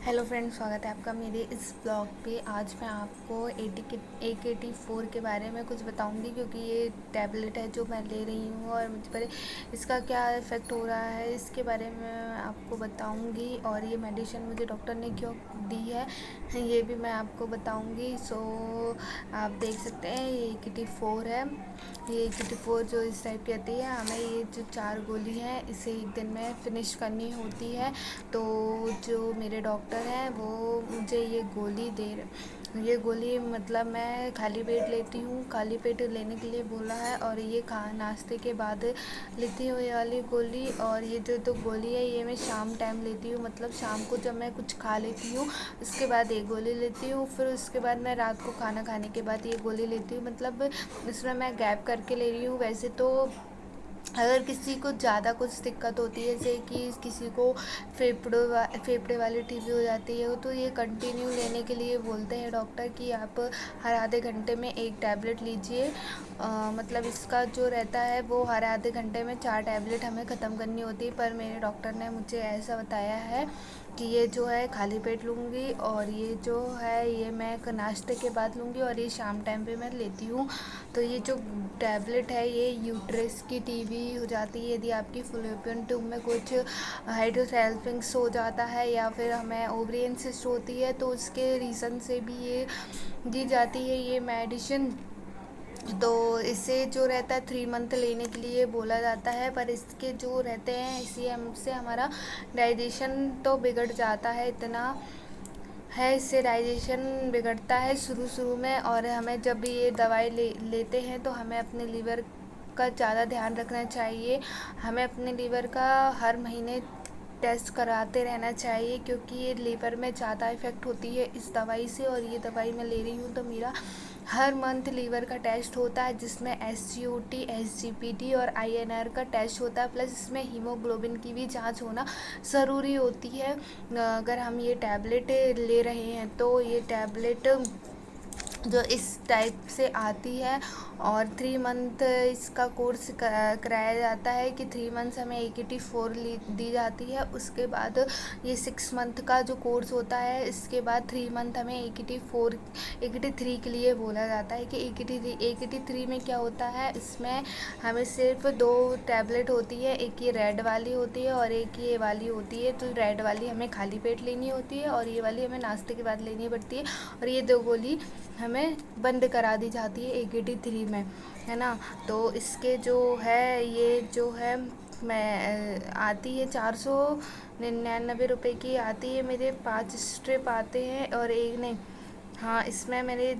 Hello friends, स्वागत है आपका मेरे इस ब्लॉग पे। आज मैं आपको AK-84 के बारे में कुछ बताऊंगी, क्योंकि ये टैबलेट है जो मैं ले रही हूँ और मुझ पर इसका क्या इफ़ेक्ट हो रहा है इसके बारे में मैं आपको बताऊंगी। और ये मेडिसिन मुझे डॉक्टर ने क्यों दी है ये भी मैं आपको बताऊंगी। सो आप देख सकते हैं ये AK-84 है। ये AK-84 जो इस टाइप की आती है, हमें ये जो 4 गोली है इसे एक दिन में फ़िनिश करनी होती है। तो जो मेरे डॉक्टर हैं वो मुझे ये गोली मतलब मैं खाली पेट लेती हूँ, खाली पेट लेने के लिए बोला है। और ये नाश्ते के बाद लेती हूँ ये वाली गोली। और ये जो गोली है ये मैं शाम टाइम लेती हूँ, मतलब शाम को जब मैं कुछ खा लेती हूँ उसके बाद एक गोली लेती हूँ। फिर उसके बाद मैं रात को खाना खाने के बाद ये गोली लेती हूँ, मतलब इसमें मैं गैप करके ले रही हूँ। वैसे तो अगर किसी को ज़्यादा कुछ दिक्कत होती है, जैसे कि किसी को फेफड़े वाली टीबी हो जाती है, तो ये कंटिन्यू लेने के लिए बोलते हैं डॉक्टर कि आप हर आधे घंटे में एक टैबलेट लीजिए। मतलब इसका जो रहता है वो हर आधे घंटे में 4 टैबलेट हमें ख़त्म करनी होती है। पर मेरे डॉक्टर ने मुझे ऐसा बताया है कि ये जो है खाली पेट लूँगी, और ये जो है ये मैं नाश्ते के बाद लूँगी, और ये शाम टाइम पे मैं लेती हूँ। तो ये जो टैबलेट है ये यूट्रस की टीबी हो जाती है, यदि आपकी फलोपियन ट्यूब में कुछ हाइड्रोसेल्फिंक्स हो जाता है या फिर हमें ओवरियन सिस्ट होती है, तो उसके रीज़न से भी ये दी जाती है ये मेडिसिन। तो इसे जो रहता है 3 मंथ लेने के लिए बोला जाता है। पर इसके जो रहते हैं इसी हमसे हमारा डाइजेशन तो बिगड़ जाता है, इतना है इससे डाइजेशन बिगड़ता है शुरू में। और हमें जब भी ये दवाई लेते हैं तो हमें अपने लीवर का ज़्यादा ध्यान रखना चाहिए। हमें अपने लीवर का हर महीने टेस्ट कराते रहना चाहिए, क्योंकि ये लीवर में ज़्यादा इफ़ेक्ट होती है इस दवाई से। और ये दवाई मैं ले रही हूँ तो मेरा हर मंथ लीवर का टेस्ट होता है, जिसमें SGOT, SGPT और INR का टेस्ट होता है। प्लस इसमें हीमोग्लोबिन की भी जांच होना ज़रूरी होती है। अगर हम ये टैबलेट ले रहे हैं तो ये टैबलेट जो इस टाइप से आती है। और 3 मंथ इसका कोर्स कराया जाता है कि 3 मंथ्स हमें AK-84 दी जाती है। उसके बाद ये 6 मंथ का जो कोर्स होता है, इसके बाद 3 मंथ हमें AK-3 के लिए बोला जाता है कि AK-3 में क्या होता है। इसमें हमें सिर्फ 2 टैबलेट होती है, एक ये रेड वाली होती है और एक ये वाली होती है। तो रेड वाली हमें खाली पेट लेनी होती है और ये वाली हमें नाश्ते के बाद लेनी पड़ती है। और ये 2 गोली हमें बंद करा दी जाती है AK-3 में, है ना। तो इसके जो है ये जो है मैं आती है 499 रुपये की आती है। मेरे 5 स्ट्रिप आते हैं और एक नहीं, हाँ इसमें मेरे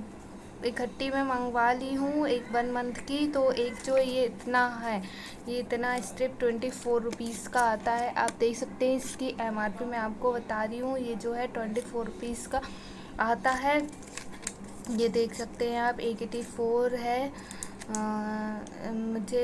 इकट्ठी में मंगवा ली हूँ एक 1 मंथ की। तो एक जो ये इतना है, ये इतना स्ट्रिप 24 रुपीज़ का आता है। आप देख सकते हैं इसकी MRP मैं आपको बता रही हूँ, ये जो है 24 रुपीज़ का आता है। ये देख सकते हैं आप AK-84 है। मुझे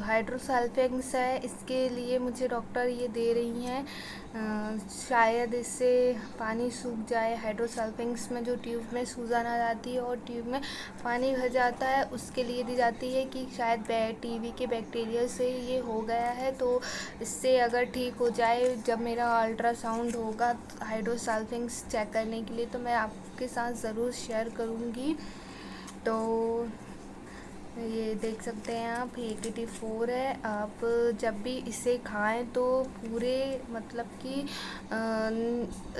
हाइड्रोसल्फिंक्स है, इसके लिए मुझे डॉक्टर ये दे रही हैं। शायद इससे पानी सूख जाए, हाइड्रोसल्फिंक्स में जो ट्यूब में सूजन आ जाती है और ट्यूब में पानी भर जाता है, उसके लिए दी जाती है कि शायद TB के बैक्टीरिया से ये हो गया है। तो इससे अगर ठीक हो जाए, जब मेरा अल्ट्रासाउंड होगा हाइड्रोसल्फिंक्स चेक करने के लिए, तो मैं आपके साथ ज़रूर शेयर करूँगी। तो ये देख सकते हैं आप, AK-84 है। आप जब भी इसे खाएं तो पूरे मतलब कि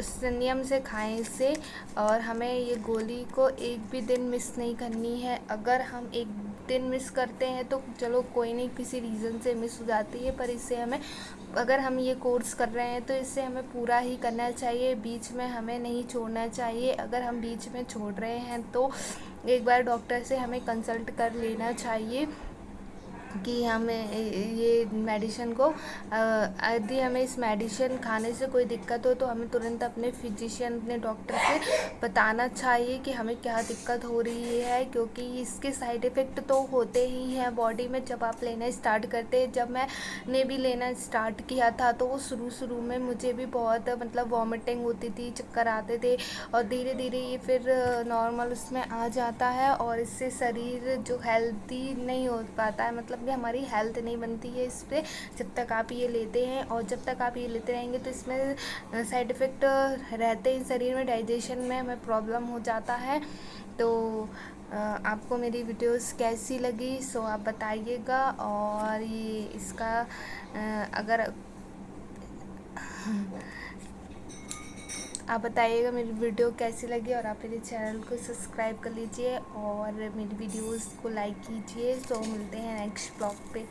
संयम से खाएं इसे। और हमें ये गोली को एक भी दिन मिस नहीं करनी है। अगर हम एक दिन मिस करते हैं तो चलो कोई नहीं, किसी रीज़न से मिस हो जाती है, पर इससे हमें, अगर हम ये कोर्स कर रहे हैं तो इससे हमें पूरा ही करना चाहिए, बीच में हमें नहीं छोड़ना चाहिए। अगर हम बीच में छोड़ रहे हैं तो एक बार डॉक्टर से हमें कंसल्ट कर लेना चाहिए कि हमें ये मेडिसिन को, यदि हमें इस मेडिसिन खाने से कोई दिक्कत हो तो हमें तुरंत अपने फिजिशियन, अपने डॉक्टर से बताना चाहिए कि हमें क्या दिक्कत हो रही है, क्योंकि इसके साइड इफ़ेक्ट तो होते ही हैं बॉडी में जब आप लेना स्टार्ट करते हैं। जब मैंने भी लेना स्टार्ट किया था तो वो शुरू में मुझे भी बहुत मतलब वॉमिटिंग होती थी, चक्कर आते थे, और धीरे धीरे ये फिर नॉर्मल उसमें आ जाता है। और इससे शरीर जो हेल्दी नहीं हो पाता है, मतलब तक भी हमारी हेल्थ नहीं बनती है इस पर, जब तक आप ये लेते हैं। और जब तक आप ये लेते रहेंगे तो इसमें साइड इफ़ेक्ट रहते हैं शरीर में, डाइजेशन में हमें प्रॉब्लम हो जाता है। तो आपको मेरी वीडियोस कैसी लगी सो आप बताइएगा। और ये इसका अगर आप बताइएगा मेरी वीडियो कैसी लगी, और आप मेरे चैनल को सब्सक्राइब कर लीजिए और मेरी वीडियोस को लाइक कीजिए। सो मिलते हैं नेक्स्ट ब्लॉग पे।